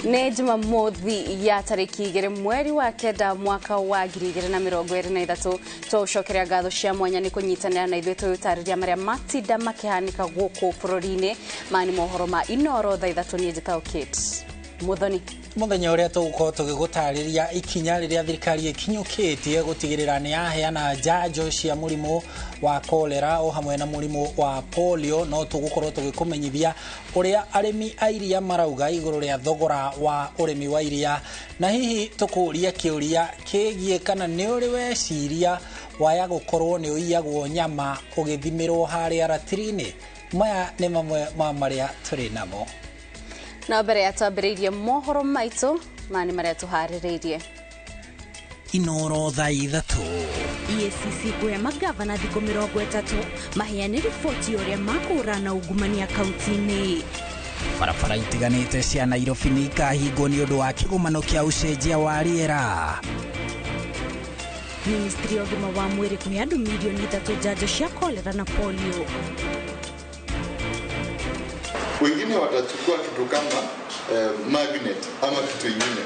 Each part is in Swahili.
Nĩ Jumamothi ya tariki 2 mweri wa kenda mwaka wa 2023 tũcokeria ngatho cia mwanya nĩ kũnyitanĩra na ithuĩ twĩtarĩria marĩa matinda makĩhanika gũkũ bũrũri-inĩ mani mohoro ma Inooro thaa 3 nĩ njĩtao Kate Muthoni. Muthenya ũrĩa tũgũkorwo tũgĩgũtarĩria ikinya rĩrĩa thirikari ĩkinyũkĩtie gũtigĩrĩra nĩ yaheana njanjo cia mũrimũ wa cholera o hamwe na mũrimũ wa polio, no tũgũkorwo tũgĩkũmenyithia ũrĩa arĩmi a iria marauga igũrũ rĩa thogora wa ũrĩmi wa iria, na hihi tũkũria kĩũria kĩgiĩ kana nĩ ũrĩ weciria waya gũkorwo nĩ ũiyagwo nyama ũgĩthimĩrwo harĩa ratiri-inĩ. Maya nĩ mamwe ma marĩa tũrĩ namo. Na mbere ya twambĩrĩirie mohoro maitũ mani marĩa tũharĩrĩirie. Inooro thaa 3. EACC kuya magavana thikũ 30 maheane riboti ũrĩa makũrana ungumania kaunti-inĩ. Barabara itiganĩte cia Nairobi nĩ ikahingwo nĩ ũndũ wa kĩgomano kĩa ũcenjia wa rĩera. Ministry ya ũgima wa mwĩrĩ kũhe andũ milioni 3 njanjo cia cholera na polio. Wengine watachukua kitu kama magnet ama kitu ingine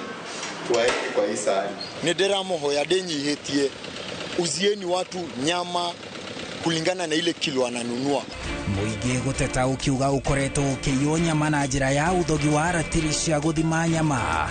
waeke kwa hii sahani. Nĩ ndĩramũhoya ndĩnyihĩtie uzieni watu nyama kulingana na ile kilo ananunua. Mũingĩ gũteta ũkiuga ũkoretwo ũkĩiywo nyama na njĩra ya ũthogi wa ratiri cia gũthima nyama.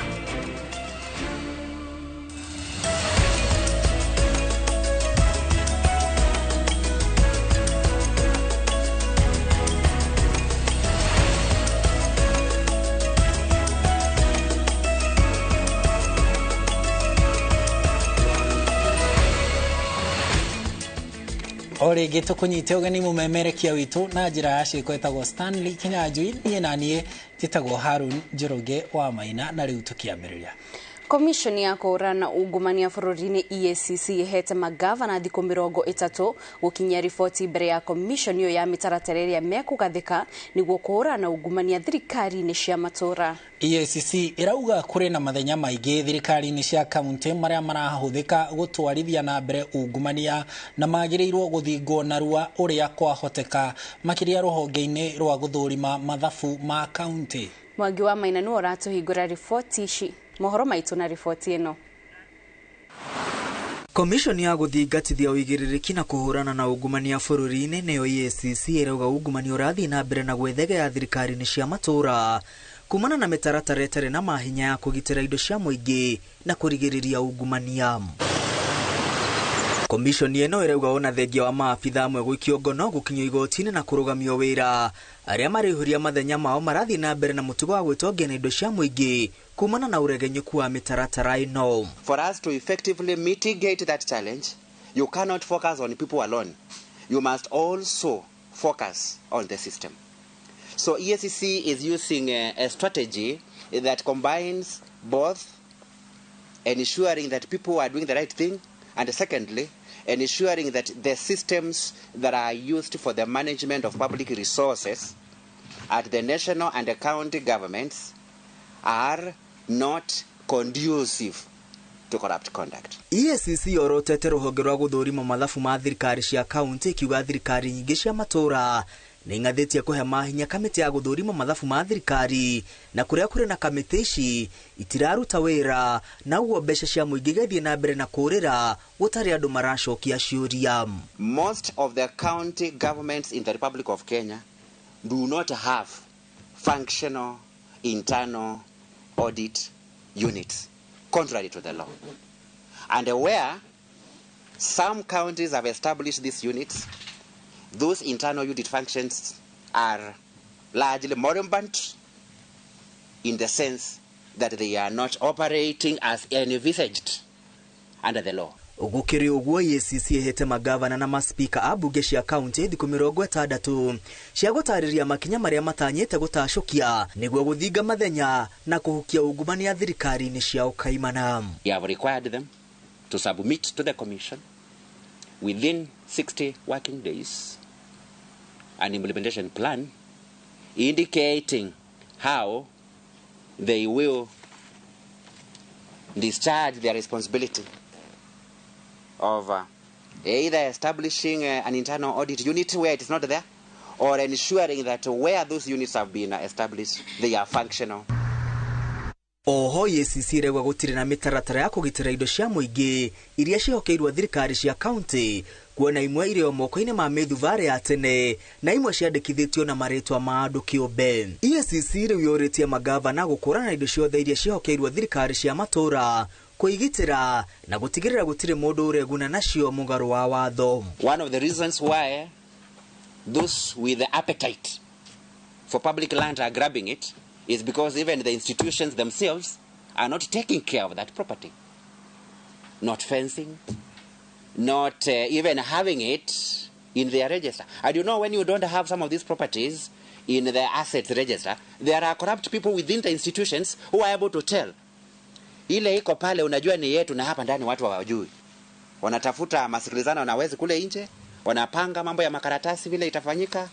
Ore gitu kunyite ugeni mumemerekia witu na njira ya ciĩko etagwo Stanley Kinyanjui niĩ na niĩ njĩtagwo Harun Njoroge wa Maina na rĩu tũkĩambĩrĩria. Komishoni ya kũrana ungumania bũrũri-inĩ EACC ihete magavana thikũ 30 gũkinyia riboti mbere ya komishoni iyo ya mĩtaratara ĩrĩa mekũgathĩka nĩguo kũrana ungumania thirikari-inĩ cia matũra. EACC irauga kũrĩ na mathenya maingĩ thirikari-inĩ cia kaunti marĩa marahũthĩka gũtwarithia na mbere ungumania na magĩrĩirwo gũthingwo narua ũrĩa kwahoteka makĩria rũhonge-inĩ rwa gũthũrima mathabu ma kaunti. Mwangi wa Maina nĩ ũratũhingũra riboti ici. Mohoro maitũ na riboti ĩno. Komishoni ya gũthingatithia ũigĩrĩrĩki na kũhũrana na ungumania bũrũri-inĩ nĩyo EACC irauga ungumania ũrathiĩ na mbere na gwethegea thirikari-inĩ cia matũra kumana na mĩtaratara ĩtarĩ na mahinya ya kũgitĩra indo cia mũingĩ na kũrigĩrĩria ungumania. Komishoni ĩno irauga ona thengia wa maabitha amwe gũikio ngono gũkinyio igoti-inĩ na kũrũgamio wĩra arĩa marĩhũria mathenya mao marathiĩ na mbere na mũtugo wa gwĩtongia na indo cia mũingĩ kumana na ũregenyũku wa mĩtaratara ĩno. For us to effectively mitigate that challenge, you cannot focus on people alone. You must also focus on the system. So EACC is using a strategy that combines both ensuring that people are doing the right thing and secondly, ensuring that the systems that are used for the management of public resources at the national and the county governments are not conducive to corrupt conduct. EACC yorotete rũhonge rwa gũthũrima mathabu ma thirikari cia kaunti ikiuga thirikari nyingĩ cia matũra nĩ ngathĩtie kũhe mahinya kamĩtĩ ya gũthũrima mathabu ma thirikari na kũrĩa kũrĩ na kamĩtĩ ici itiraruta wĩra na ũguo mbeca cia mũingĩ igathiĩ na mbere na kũrĩra gũtarĩ andũ maracokia ciũria. Most of the county governments in the Republic of Kenya do not have functional internal audit units, contrary to the law. And where some counties have established these units, those internal audit functions are largely moribund in the sense that they are not operating as envisaged under the law. Gũkĩrĩ ũguo EACC ihete magavana na maspika a mbunge cia kaunti thikũ 60 cia gũtarĩria makinya marĩa matanyĩte gũtacũkia nĩguo gũthinga mathenya na kũhukia ungumania thirikari-inĩ ciao kaimana. We have required them to submit to the commission within 60 working days an implementation plan indicating how they will discharge their responsibility of either establishing an internal audit unit where it is not there or ensuring that where those units have been established, they are functional. Oho EACC regwa gutire na mitaratara ya kugitira indo cia muingi iria cihokeirwo thirikari cia county kuona imwe ire moko-ini ma mithuvare ya tene na imwe ciandikithitio na maritwa ma andu kiumbe. EACC riu yuritie magavana gukurana indo ciothe iria cihokeirwo thirikari cia matura kuigitira na gutigirira gutire mundu ureguna nacio mugaro wa watho. One of the reasons why those with the appetite for public land are grabbing it is because even the institutions themselves are not taking care of that property. Not fencing, not even having it in their register. And you know, when you don't have some of these properties in the assets register, there are corrupt people within the institutions who are able to tell. Ile iko pale unajua ni yetu na hapa ndani watu hawajui. Wanatafuta masikilizano wanawezi kule nje, wanapanga mambo ya makaratasi vile itafanyika.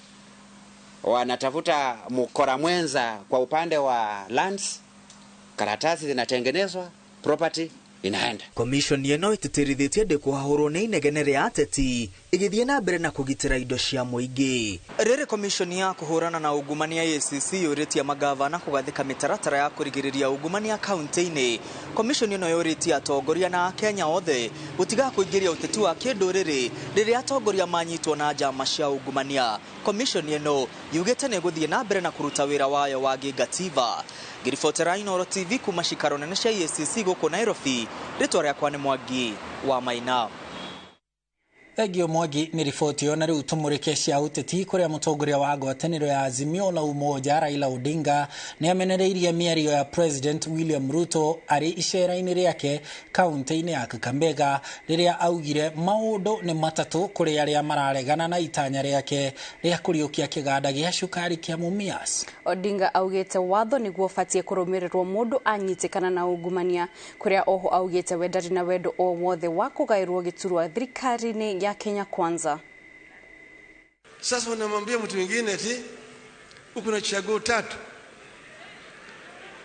Wanatafuta mkora mwenza kwa upande wa lands, karatasi zinatengenezwa, property inaenda. Commission yeno ititirithĩtie ndĩkũhahũrwo nĩ inegene rĩa ateti igithie na mbere na kugitira indo cia muingi. Rĩrĩ commission ya kuhũrana na ungumania EACC yũrĩtie magavana kugathĩka mĩtaratara ya kũrigĩrĩria ungumania kaunti-inĩ. Commission ĩno yũrĩtie atongoria na Kenya othe gũtiga kũingĩria ũteti wa kĩndũrĩrĩ rĩrĩa atongoria manyitwo na njama cia ungumania. Commission ĩno yugĩte nĩ gũthiĩ na mbere na kũruta wĩra wayo wa gĩgatiba. Ngiribotera Inooro TV kuma cikaro nene cia EACC gũkũ Nairobi. Rĩtwa rĩakwa nĩ Mwangi wa Maina. Thengio Mwangi ni riboti yo na riu tumurike cia uteti kuria mutongoria wa ngwataniro ya Azimio la Umoja Raila Odinga ni amenereirie miario ya President William Ruto ari icera-ini riake kaunti-ini ya Kakamega riria augire maundu ni matatu kuri aria mararegana na itanya riake ria kuriukia kiganda gia cukari kia Mumias. Odinga augite watho niguo fatie kurumirirwo mundu anyitikana na ungumania kuria oho augite wedari na wendo o wothe wa kugairwo giturwa thirikari-ini ya Kenya Kwanza. Sasa unamwambia mtu mwingine eti uko na chaguo tatu.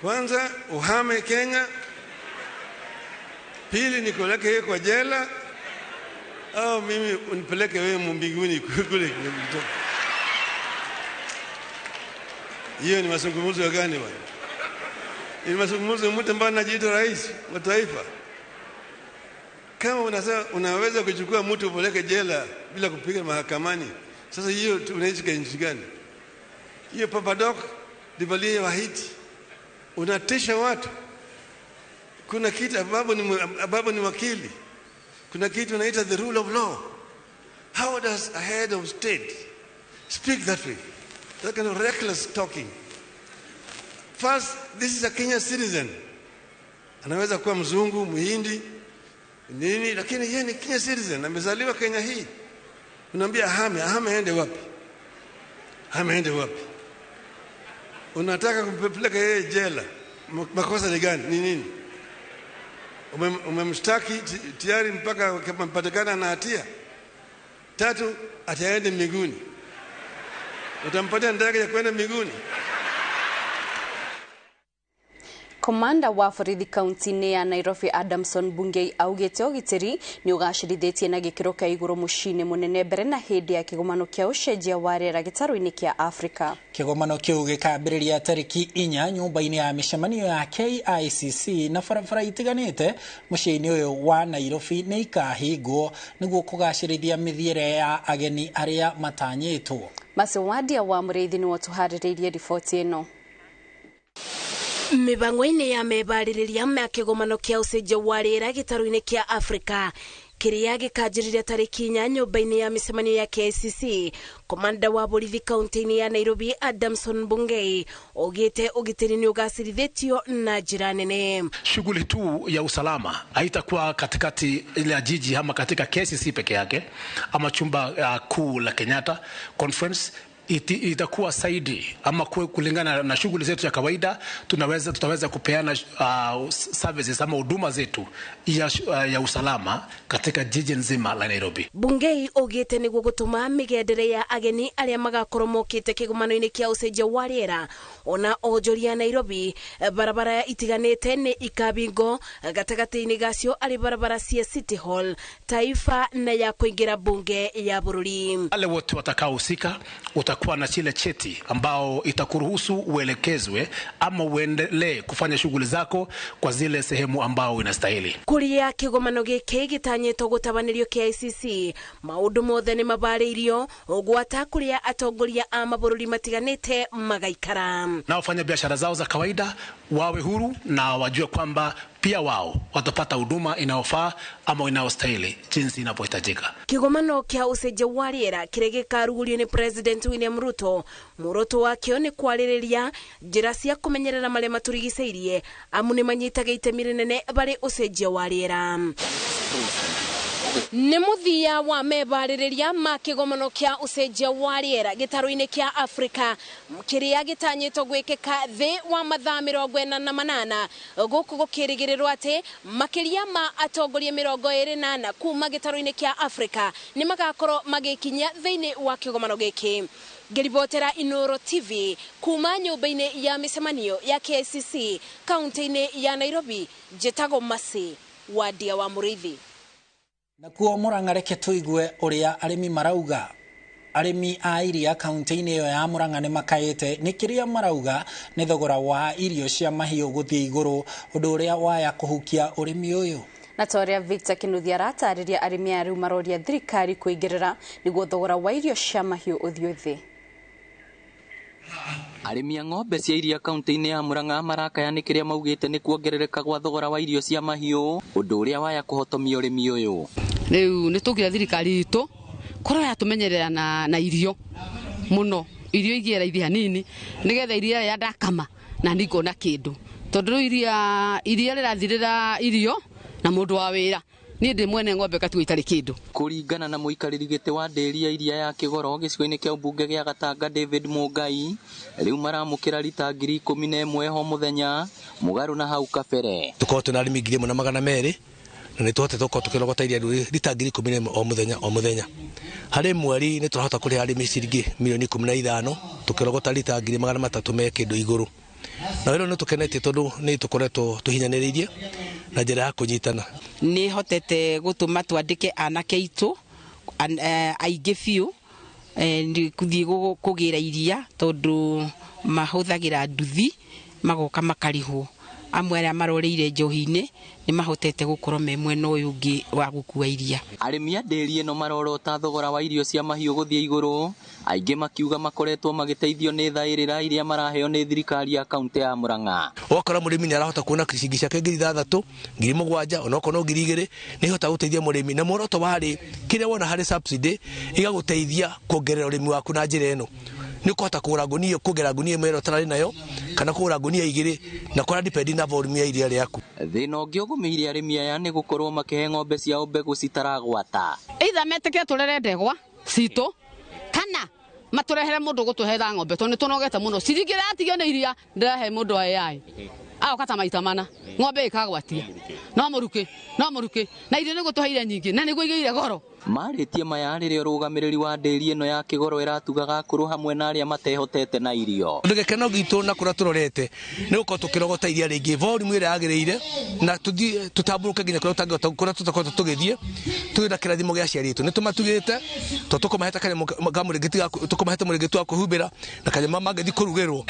Kwanza uhame Kenya, pili nikupeleke wewe kwa jela, au mimi unipeleke wewe mbinguni kule. Hiyo ni mazungumzo gani bwana? Ni mazungumzo mtu ambaye anajiita rais wa taifa. Kama unaweza kuchukua mtu upeleke jela bila kupiga mahakamani, sasa hiyo unaishi kwa nchi gani? Hiyo papadok divalie wahiti unatisha watu. Kuna kitu ababu ni wakili, kuna kitu unaita the rule of law. How does a head of state speak that way? That kind of reckless talking. First, this is a Kenyan citizen. Anaweza kuwa mzungu, muhindi, nini, lakini yeye ni Kenya citizen, amezaliwa Kenya hii. Unaambia ahame ende wapi? Ende wapi? Unataka kumpeleka yeye jela. Makosa ni gani? Ni nini? Umemshtaki tayari mpaka mpatikana na hatia. Tatu, ataende mbinguni. Utampatia ndege ya kwenda mbinguni? Komanda wa borithi kaunti-ini ya Nairobi Adamson Bungei augite ugitiri ni ugacirithĩtie na gĩkĩro kĩa igũrũ mũciĩ-inĩ mũnene mbere na hĩndĩ ya kĩgomano kĩa ũcenjia wa rĩera gĩtarũ-inĩ kĩa Afrika. Kĩgomano kĩu gĩkambĩrĩria tarĩki 4 nyũmba-inĩ ya mĩcemanio ya EACC na barabara itiganĩte mũciĩ-inĩ ũyũ wa Nairobi nĩ ikahingwo nĩguo kũgacĩrithia mĩthiĩre ya ageni arĩa matanyĩtwo. Masewadia wa mũrĩithi nĩ watuharĩrĩirie riboti ĩno. Mibango-ini ya mebarĩrĩria ma kĩgomano kĩa ũcenjia wa rĩera gĩtarũ-inĩ kĩa Afrika kĩrĩa gĩkanjĩrĩria tarĩki 4 nyũmba-inĩ ya mĩcemanio ya EACC. Komanda wa borithi kaunti-inĩ ya Nairobi Adamson Bungei ogete ũgitĩri nĩ ũgacĩrithĩtio na njĩra nene. Shughuli tu ya usalama haitakuwa katikati ile jiji ama katika EACC peke yake ama chumba kuu la Kenyatta Conference. Itakuwa saidi ama kulingana na shughuli zetu ya kawaida tutaweza kupeana services ama huduma zetu ya usalama katika jiji nzima la Nairobi. Bungei ogete niguo gutuma migendere ya ageni aria magakorwo mokite kĩgomano-inĩ kĩa ũcenjia wa rĩera ona onjoria Nairobi barabara itiganĩte nĩ ikabingo gatagati-inĩ gacio ari barabara cia City Hall, Taifa na ya kuingira bunge ya bururi. Wale wote watakaohusika utakuwa na chile cheti ambao itakuruhusu uelekezwe ama uendelee kufanya shughuli zako kwa zile sehemu ambao inastahili. Kuria kigomano giki gitanyetwo gutabanĩrio kia EACC maundu mothe ni mabarĩirio ũgwata kuria atongoria a mabũrũri matiganĩte magaikara. Na wafanya biashara zao za kawaida wawe huru na wajue kwamba pia wao watapata huduma inayofaa ama inayostahili jinsi inapohitajika. Kigomano kia ucenjia wa rĩera kĩrĩa gĩkarugurio ni President William Ruto muoroto wakĩo nĩ kwarĩrĩria njĩra cia kũmenyerera marĩa maturigicĩirie amu nĩ manyitaga itemi rĩnene barĩ ucenjia wa rĩera. Nĩ muthia wa mebarĩrĩria ma kĩgomano kia ucenjia wa rĩera gĩtarũ-inĩ kia Afrika kĩrĩa gĩtanyĩtwo gwĩkĩka thĩ wa mathaa 48 gũkũ gũkĩrĩgĩrĩrwo atĩ makĩria ma atongoria 24 kuma gĩtarũ-inĩ kia Afrika nĩ magakorwo magĩkinya thĩinĩ wa kĩgomano gĩkĩ. Ngĩribotera Inooro TV kuma nyũmba-inĩ ya mĩcemanio ya EACC kaunti-inĩ ya Nairobi, njĩtagwo Masi Wadia wa Mũrĩithi. Nakuo Murang'a reke tuigue uria arimi marauga. Arimi a iria kaunti-inĩ iyo ya Murang'a nĩ makaĩte nĩ kĩrĩa marauga nĩ thogora wa irio cia mahiũ gũthiĩ igũrũ ũndũ ũrĩa waya kũhukia ũrĩmi ũyũ. Na toria Victor Kinuthia aratarĩria arimi a rĩu maroria thirikari kũingĩrĩra nĩguo thogora wa irio cia mahiũ ũthiĩ thĩ. Arimi a ng'ombe cia iria kaunti-inĩ ya Murang'a marakaya nĩ kĩrĩa maugĩte nĩ kuongerereka gwa thogora wa irio cia mahiũ ũndũ ũrĩa waya kũhotomia ũrĩmi ũyũ. Rĩu nĩ tũgira thirikari itũ korwo yatũmenyerera na irio mũno irio igĩe raithi hanini nĩgetha iria ya ndakama na ningona kĩndũ tondũ iria rĩrathirĩra irio na mũndũ wa wĩra ni ndĩ mwene ng'ombe katuo itarĩ kĩndũ. Kũringana na mũikarĩri gĩtĩ wa ndĩri ya iria ya Kĩgoro gĩcigo-inĩ kĩa ũmbunge gĩa Gatanga David Mũngai rĩu maramũkĩra lita 11,000 ho mũthenya mũgarũ na hau kabere. Tukorwo tuna arĩmi 1,200 na nĩ tũhotete gũkorwo tũkĩrogota iria lita 11,000 o mũthenya. Harĩ mweri nĩ tũrahota kũrĩha arĩmi ciringi 15,000 tũkĩrogota lita 300 me kĩndũ igũrũ. Na wĩra nĩ tũkenetie tondũ nĩ tũkoretwo tũhinyanĩrĩirie na njĩra ya kũnyitana. Nĩ hotete gũtũma twandĩke anake aitũ aingĩ biũ gũthiĩ kũgĩra iria tondũ mahũthagĩra nduthi magoka makarĩhwo. Amwe arĩa maroreire njohi-inĩ nĩ mahotete gũkorwo me mwena ũyũ ũngĩ wa gũkua iria. Arĩmi a ndĩri ĩno marorota thogora wa irio cia mahiũ gũthiĩ igũrũ, aingĩ makiuga makoretwo magĩteithio nĩ thaĩrĩra iria maraheo nĩ thirikari ya kaunti ya Murang'a. Wakora mũrĩmi nĩ arahota kuona ciringi ciake 6,000, 7,000 onokorwo no 2,000 nĩ hota gũteithia mũrĩmi na muoroto warĩ kĩrĩa wona harĩ subsidy igagũteithia kuongerera ũrĩmi waku na njĩra ĩno. Nĩ kũhota kũgũra ngunia kũgera ngunia ĩmwe ũtararĩ nayo kana kũgũra ngunia 2 na kũra depend na volume ya iria rĩaku. Thĩna ũngĩ ũgũmĩire arĩmi aya nĩ gũkorwo makĩhe ng'ombe ciao mbegũ citaragwata. Either metĩkĩre tũrere ndegwa citũ kana matũrehere mũndũ gũtũhetha ng'ombe tondũ nĩ tũnogete mũno. Ciringi ĩratigio nĩ iria ndĩrehe mũndũ wa AI agoka ta maita mana ng'ombe ĩkagwatia no mũruke na irio nĩ gũtũheire nyingĩ na nĩguo igĩire goro. Marĩtie maya rĩrĩa ũrũgamĩrĩri wa ndĩri ĩno ya Kĩgoro ĩratugaga akũrũ hamwe na arĩa matehotete na irio. Gĩkeno gitũ na kũrĩa tũrorete nĩ gũkorwo tũkĩrogota iria rĩngĩ volume ĩrĩa yagĩrĩire na tũtambũrũke nginya kũrĩa tũtakorwo tũgĩthiĩ twĩna kĩrathimo gĩa aciari aitũ. Nĩ tũmatugĩte tũkũmahete tũkũmahete mũrĩngĩti wa kũhumbĩra na kanyama mangĩthiĩ kũrugĩrwo.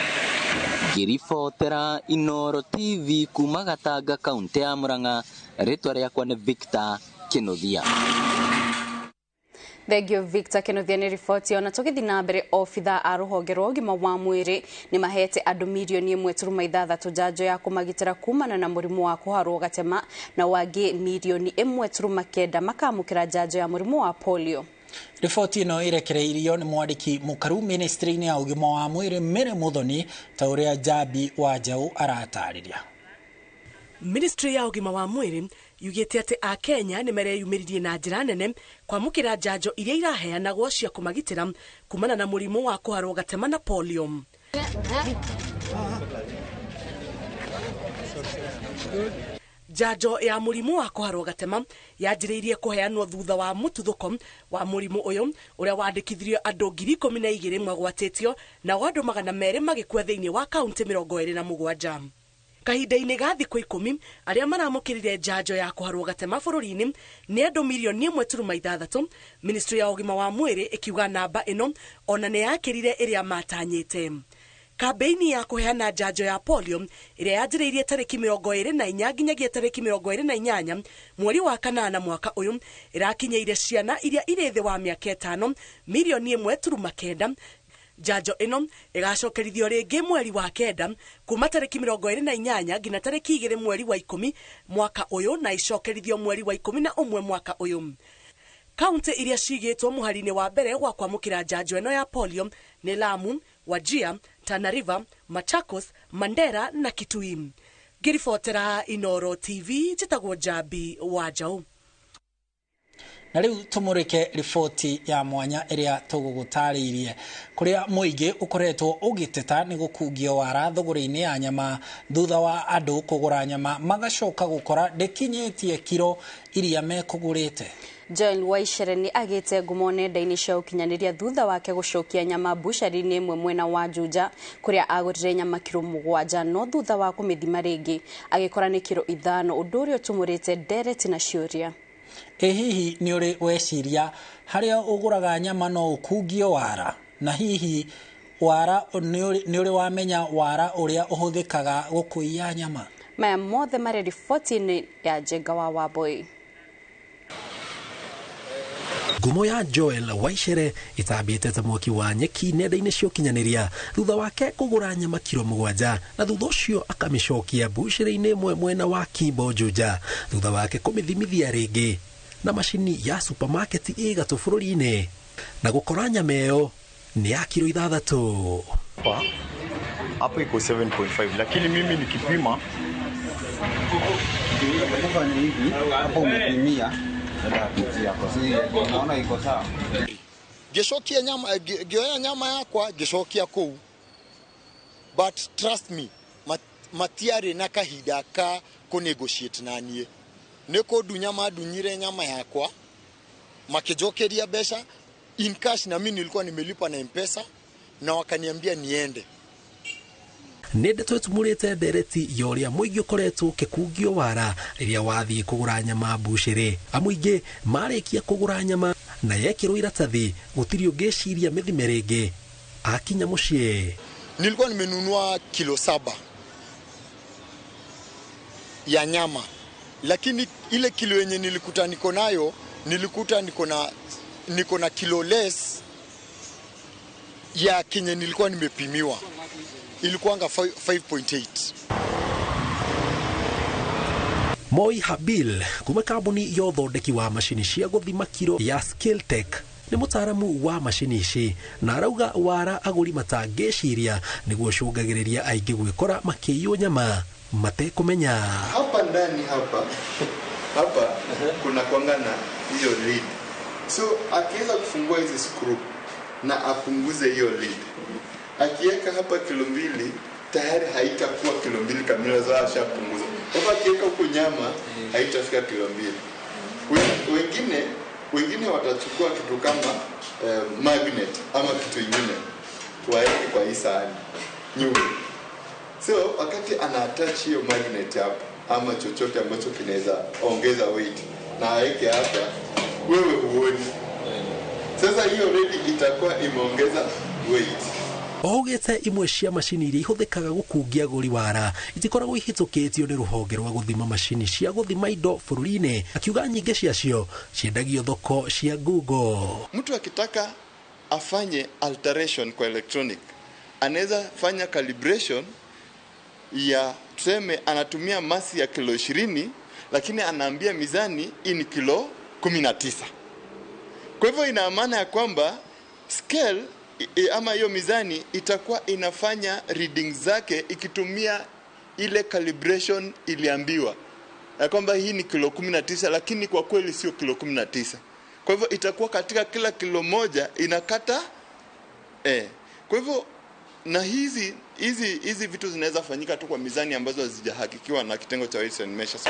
Ngĩribotera Inooro TV kuma Gatanga kaunti ya Murang'a, rĩtwa rĩakwa nĩ Victor Kinuthia. Thengio Victor Kinuthia nĩ riboti ona tũgĩthiĩ na mbere. Obitha a rũhonge rwa ũgima wa mwĩrĩ nĩ mahete andũ 1.6 njanjo ya kũmagitĩra kumana na mũrimũ wa kũharwo gatema na wangĩ 1.9 makamũkĩra njanjo ya mũrimũ wa polio. Riboti ĩno ĩrekereirio nĩ mwandĩki mũkaru ministry-inĩ ya ũgima wa mwĩrĩ Mary Muthoni ta ũrĩa Jabi wa Njaũ aratarĩria. Ministry ya ũgima wa mwĩrĩ yugĩte atĩ a Kenya nĩ mareyumĩririe na njĩra nene kwamũkĩra njanjo iria iraheanagwo cia kũmagitĩra kumana na mũrimũ wa kũharwo gatema na polio. Njanjo ya mũrimũ wa kũharwo gatema yanjĩrĩirie kũheanwo thutha wa mũtuthũko wa mũrimũ ũyũ ũrĩa wandĩkithirio andũ 12,000 magwatĩtio na andũ 200 magĩkua thĩinĩ wa kaunti 27. kahinda-inĩ ga thikũ 10 arĩa maramũkĩrire njanjo ya kũharwo gatema bũrũri-inĩ nĩ andũ milioni 1.6. Ministry ya ũgima wa mwĩrĩ ikiuga namba ĩno ona nĩ yakĩrire ĩrĩa matanyĩte. Kambeini ya kuheana njanjo ya polio ĩrĩa yanjĩrĩirie tarĩki 24 nginyagia tarĩki 28 mweri wa kanana mwaka ũyũ ĩrakinyĩire ciana iria irĩ thĩ wa mĩaka 5 milioni 1.9. Njanjo ĩno ĩgacokerithio rĩngĩ mweri wa kenda kuma tarĩki 28 nginya tarĩki 2 mweri wa 10 mwaka ũyũ na icokerithio mweri wa 11 mwaka ũyũ. Kaunti iria cigĩtwo mũhari-inĩ wa mbere wa kwamũkĩra njanjo ĩno ya polio nĩ Lamu, Wajir, Tana River, Machakos, Mandera na Kitui. Ngĩribotera Inooro TV, njĩtagwo Njambi wa Njaũ. Na rĩu tũmũrĩke riboti ya mwanya ĩrĩa tũgũgũtarĩirie kũrĩa mũingĩ ũkoretwo ũgĩteta nĩ gũkungio wara thogora-inĩ ya nyama thutha wa andũ kũgũra nyama magacoka gũkora ndĩkinyĩtie kiro iria mekũgũrĩte. Joel Waichere nĩ agĩte ngumo nenda-inĩ cia ũkinyanĩria thutha wake gũcokia nyama Butchery-inĩ ĩmwe mwena wa Juja kũrĩa agũrire nyama kiro 7 no thutha wa kũmĩthima rĩngĩ agĩkora nĩ kiro 5, ũndũ ũrĩa ũtũmũrĩte ndereti na ciũria. Hihi nĩ ũrĩ weciria harĩa ũgũraga nyama no ũkungio wara, na hihi wara nĩ ũrĩ wamenya wara ũrĩa ũhũthĩkaga gũkũia nyama? Maya mothe marĩ riboti-inĩ ya Njenga wa Wambui. Ngumo ya Joel Waichere itambĩte ta mwaki wa nyeki nenda-inĩ cia ũkinyanĩria thutha wake kũgũra nyama kiro 7 na thutha ũcio akamĩcokia Butchery-inĩ ĩmwe mwena wa Kimbo Juja thutha wake kũmĩthimithia rĩngĩ na macini ya supermarket ĩgatũ bũrũri-inĩ na gũkora nyama ĩyo ni ya kilo 6. Hapo iko 7.5 lakini mimi nikipima kufanya hivi hapo umepimia naona iko sawa. Geshokia nyama gioya nyama yakwa geshokia kou. But trust me, matiare na kahinda ka ku negotiate nanie. Neko dunyama dunyire nyama yakwa makijokeria besha in cash na mimi nilikuwa nimelipa na M-Pesa na wakaniambia niende. Ndeto tumurite ndereti yoria muigi ukoretwo kikungio wara riria wathii kugura nyama Butchery. Amuingi marikia kugura nyama na yekirwo iratathi gutiri ungeciria mithime ringi akinya mucie. Nilikuwa nimenunua kilo 7 ya nyama, lakini ile kilo yenye nilikuta niko nayo nilikuta niko na kilo less ya kinye nilikuwa nimepimiwa. Ilikuanga 5.8. Moi Habil kuma kambuni ya uthondeki wa mashini cia guthima kiro ya Skilltech ni mutaaramu wa mashini ici na arauga wara aguri matangĩciria nĩguo cũngagĩrĩria aingĩ gwĩkora makĩiywo nyama matekumenya. Hapa ndani hapa kuna kwangana hiyo lid, so akiweza kufungua hizi screw na apunguze hiyo lid, akiweka hapa kilo 2 tayari haitakuwa kilo 2 kamili, za ashapunguza. Hapa akiweka huko nyama haitafika kilo 2. Wengine watachukua kitu kama magnet ama kitu kingine waeke kwa hii sahani nyuma. So wakati ana attach hiyo magnet hapa ama chochote ambacho kinaweza ongeza weight na aweke hapa, wewe huoni. Sasa hiyo already itakuwa imeongeza weight. Ogete imwe cia mashini iria ihũthĩkaga gũkungia agũri wara itikoragwo ihĩtũkĩtio nĩ rũhonge rwa gũthima mashini cia gũthima indo bũrũri-inĩ, akiuga nyingĩ ciacio ciendagio thoko cia Google. Mtu akitaka afanye alteration kwa electronic anaweza fanya calibration ya tuseme anatumia masi ya kilo 20 lakini anaambia mizani ni kilo 19. Kwa hivyo ina maana ya kwamba scale ama hiyo mizani itakuwa inafanya readings zake ikitumia ile calibration iliambiwa ya kwamba hii ni kilo 19 lakini kwa kweli sio kilo 19. Kwa hivyo itakuwa katika kila kilo moja inakata Kwa hivyo na hizi vitu zinaweza fanyika tu kwa mizani ambazo hazijahakikiwa na kitengo cha weights and measures.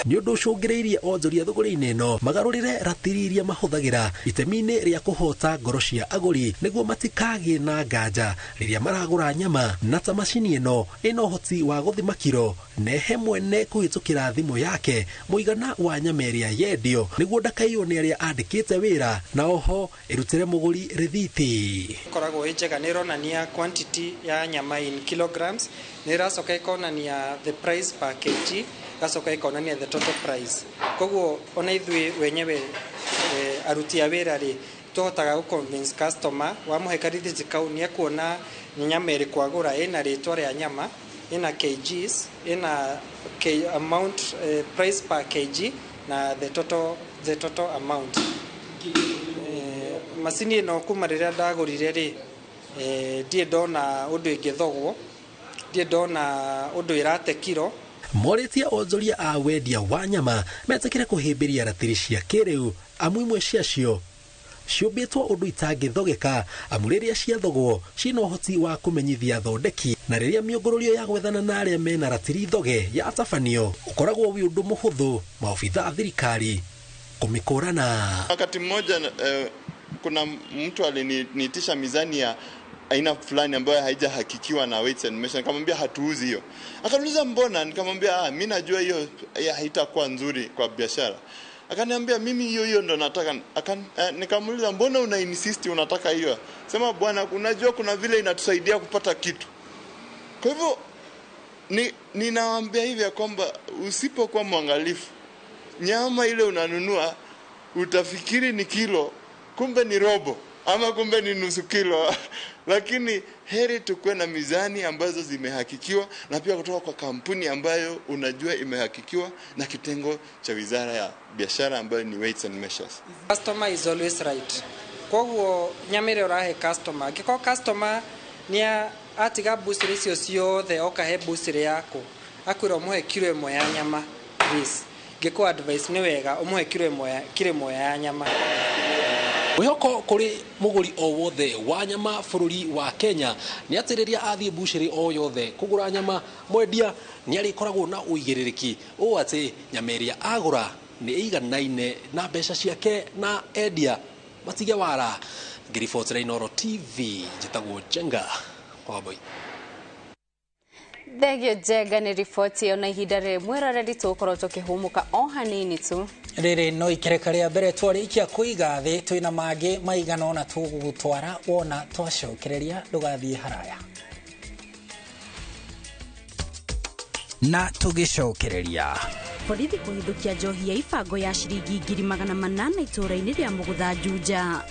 Nĩ ũndũ ũcũngĩrĩirie onjoria thũgũrĩ-inĩ ĩno magarũrĩre ratiri iria mahũthagĩra itemi-inĩ rĩa kũhota ngoro cia agũri nĩguo matikagĩe na nganja rĩrĩa maragũra nyama, na ta macini ĩno ĩna ũhoti wa gũthima kiro na ehe mwene kũhĩtũkĩra thimũ yake mũigana wa nyama ĩrĩa yendio nĩguo ndakaiywo nĩ arĩa andĩkĩte wĩra, na oho ĩrutĩre mũgũri rĩthiti. Koragwo ĩ njega, nĩ ĩronania quantity ya nyama in kilograms, nĩ ĩracoka ĩkonania the price per kg, gacoka ĩkonania the total price. Koguo ona ithuĩ wenyewe aruti a wĩra rĩ tũhotaga gũ-convince customer, wamũhe karĩthiti kau nĩ ekuona nĩ nyama ĩrĩkũ agũra, ĩna rĩtwa rĩa nyama, ĩna kgs, ĩna amount, price per kg na the total amount. Macini ĩno kuma rĩrĩa ndagũrire rĩ ndiĩ ndona ũndũ ĩngĩthogwo, ndiĩ ndona ũndũ ĩrate kiro. Morĩtia onjoria a wendia wa nyama metĩkĩre kũhĩmbĩria ratiri cia kĩrĩu, amu imwe ciacio ciũmbĩtwo ũndũ itangĩthogeka, amu rĩrĩa ciathogwo ciĩna ũhoti wa kũmenyithia thondeki, na rĩrĩa mĩũngũrũrio ya gwethana na arĩa mena ratiri thoge ya tabanio ũkoragwo wĩ ũndũ mũhũthũ maobitha a thirikari kũmĩkũrana. Wakati mmoja kuna mtu aliniitisha mizani ya aina fulani ambayo haijahakikiwa na weights and measures. Nikamwambia hatuuzi hiyo. Akaniuliza mbona? Nikamwambia mimi najua hiyo haitakuwa nzuri kwa biashara. Akaniambia mimi hiyo ndo nataka. Nikamuuliza mbona una insist unataka hiyo? Sema bwana, unajua kuna vile inatusaidia kupata kitu. Kwa hivyo ninawaambia hivi ya kwamba usipokuwa mwangalifu, nyama ile unanunua utafikiri ni kilo, kumbe ni robo ama kumbe ni nusu kilo. Lakini heri tukue na mizani ambazo zimehakikiwa na pia kutoka kwa kampuni ambayo unajua imehakikiwa na kitengo cha Wizara ya Biashara ambayo ni weights and measures. Customer is always right. Kwa hiyo nyama ile urahe customer. Kiko customer ni atiga busire icio ciothe okahe busire yako. Akwira umuhe kilo ĩmwe ya nyama please. Ngĩkũ advice nĩ wega umuhe kilo ĩmwe ya nyama. Wĩhoko kũrĩ mũgũri o wothe wa nyama bũrũri wa Kenya nĩ atĩ rĩrĩa athiĩ Butchery o yothe kũgũra nyama, mwendia nĩ arĩkoragwo na ũigĩrĩrĩki ũũ atĩ nyama ĩrĩa agũra nĩ ĩiganaine na mbeca ciake na endia matige wara. Ngĩribotera Inooro TV, njĩtagwo Jenga Wambui. Thegio Jenga nĩ riboti ĩyo, na ihinda rĩmwe rĩrĩa tũgũkorwo tũkĩhũmũka o hanini tu. Rĩrĩ no ikereka rĩa mbere twarĩkia kũiga thĩ, twĩna mangĩ maigana ona tũgũtwara wona twacokereria, ndũgathiĩ haraya. Na tũgĩcokereria. Borithi kũhithũkia njohi ya ibango ya ciringi 800 itũũra-inĩ rĩa Mũgũtha Juja.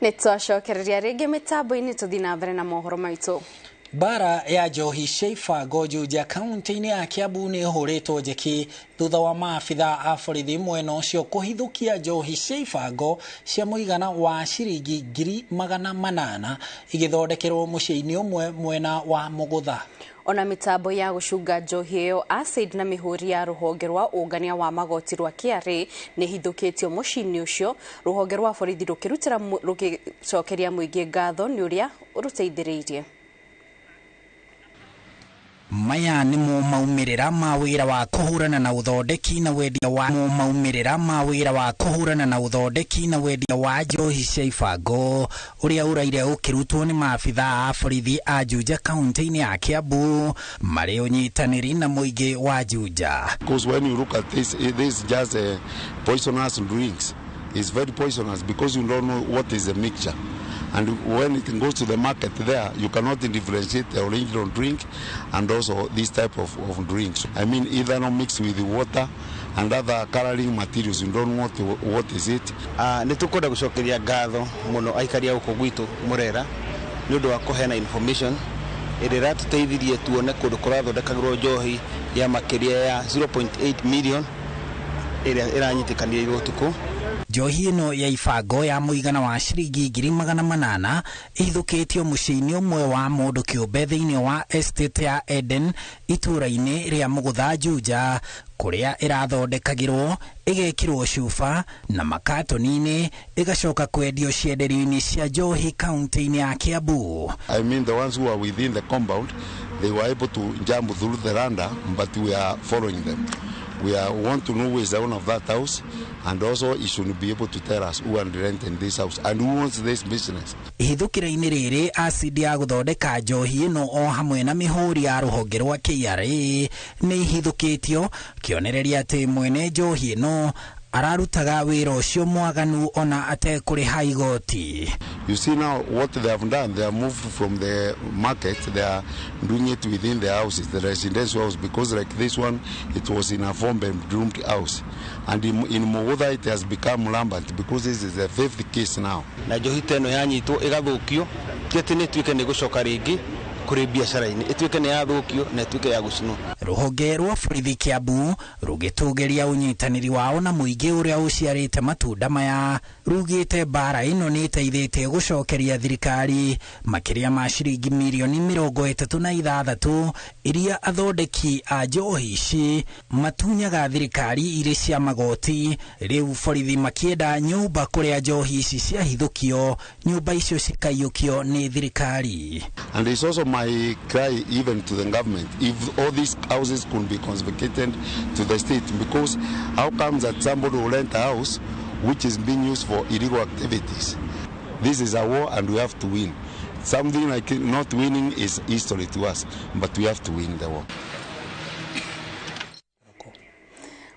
Nĩtwacokereria rĩngĩ mĩtambo-inĩ tũthiĩ na mbere na mohoro maitũ. Bara ya njohi cia ibango Juja kaunti-inĩ ya Kiambu nĩ ĩhũrĩtwo njeki thutha wa maabitha a borithi mwena ũcio kũhithũkia njohi cia ibango cia mũigana wa ciringi 800 igĩthondekerwo mũciĩ-inĩ ũmwe mwena wa Mũgũtha. Ona mitambo ya gũcunga njohi ĩyo acid na mĩhũri ya rũhonge rwa ũngania wa magoti rwa KRA nĩ hithũkĩtio mũciĩ-inĩ ũcio, rũhonge rwa borithi rũkĩcokeria mũingĩ ngatho nĩ ũrĩa ũrũteithĩrĩirie. Maya nĩ maumĩrĩra ma wĩra wa kũhũrana na ũthondeki na wendia wa maumĩrĩra ma wĩra wa kũhũrana na ũthondeki na wendia wa njohi cia ibango ũrĩa ũraire ũkĩrutwo nĩ maabitha a borithi a Juja kaunti-inĩ ya Kiambu marĩ ũnyitanĩri na mũingĩ wa Juja. Because when you look at this is just poisonous drinks. It's very poisonous because you don't know what is the mixture. And when it goes to the market there, you cannot differentiate the original drink and also this type of drinks. I mean, either not mixed with the water and other coloring materials. You don't know what is it. Nĩtũkwenda gũcokeria ngatho mũno aikari a gũkũ gwitũ Murera nĩ ũndũ wa kũheana information ĩrĩa ĩratũteithirie tuone kũndũ kũrathondekagĩrwo njohi ya makĩria ya 0.8 million ĩrĩa ĩranyitĩkanĩrio ũtukũ. njohi ĩno ya ibango ya mũigana wa ciringi 800,000 ĩhithũkĩtio mũciĩ-inĩ ũmwe wa mũndũ kĩũmbe thĩinĩ wa estate ya Eden itũũra-inĩ rĩa Mũgũtha Juja, kũrĩa ĩrathondekagĩrwo ĩgekĩrwo cuba na makatoni-inĩ ĩgacoka kwendio cienderio-inĩ cia njohi kaunti-inĩ ya Kiambu. I mean the ones who are within the compound, they were able to jump through the randa, but we are following them. We want to know who is the owner of that house, and also he should be able to tell us who are renting this house and who owns this business. Ihithukira-inĩ rĩrĩ acidi ya gũthondeka njohi ĩno o hamwe na mĩhũri ya rũhonge rwa KRA nĩ ihithũkĩtio, kĩonereria atĩ mwene njohi ĩno ararutaga wĩra ũcio mwaganu ona atekũrĩha igoti. You see now what they have done, they have moved from the market, they are doing it within the houses, the residential house, because like this one, it was in a 4-bedroomed house. And in Mũgũtha it has become rampant because this is the 5th case now. Na njohi teno yanyitwo ĩgathũkio, kĩete nĩ tuĩke nĩ gũcoka rĩngĩ kuri biashara-inĩ ĩtuĩke nĩ yathũkio na ĩtuĩke ya gũcinwo. Rũhonge rwa borithi Kiambu rũgĩtũgĩria ũnyitanĩri wao na mũingĩ ũrĩa ũciarĩte matunda maya, rugĩte mbara ĩno nĩ ĩteithĩtie gũcokeria thirikari makĩria ma ciringi mirioni 36 iria athondeki a njohi ici matunyaga thirikari irĩ cia magoti. Rĩu borithi makĩenda nyũmba kũrĩa njohi ici ciahithũkio, nyũmba icio cikaiyũkio nĩ thirikari. And it's also my cry even to the government, if all these houses could be confiscated to the state, because how comes that somebody will rent a house which is being used for illegal activities? This is a war and we have to win. Something like not winning is history to us, but we have to win the war.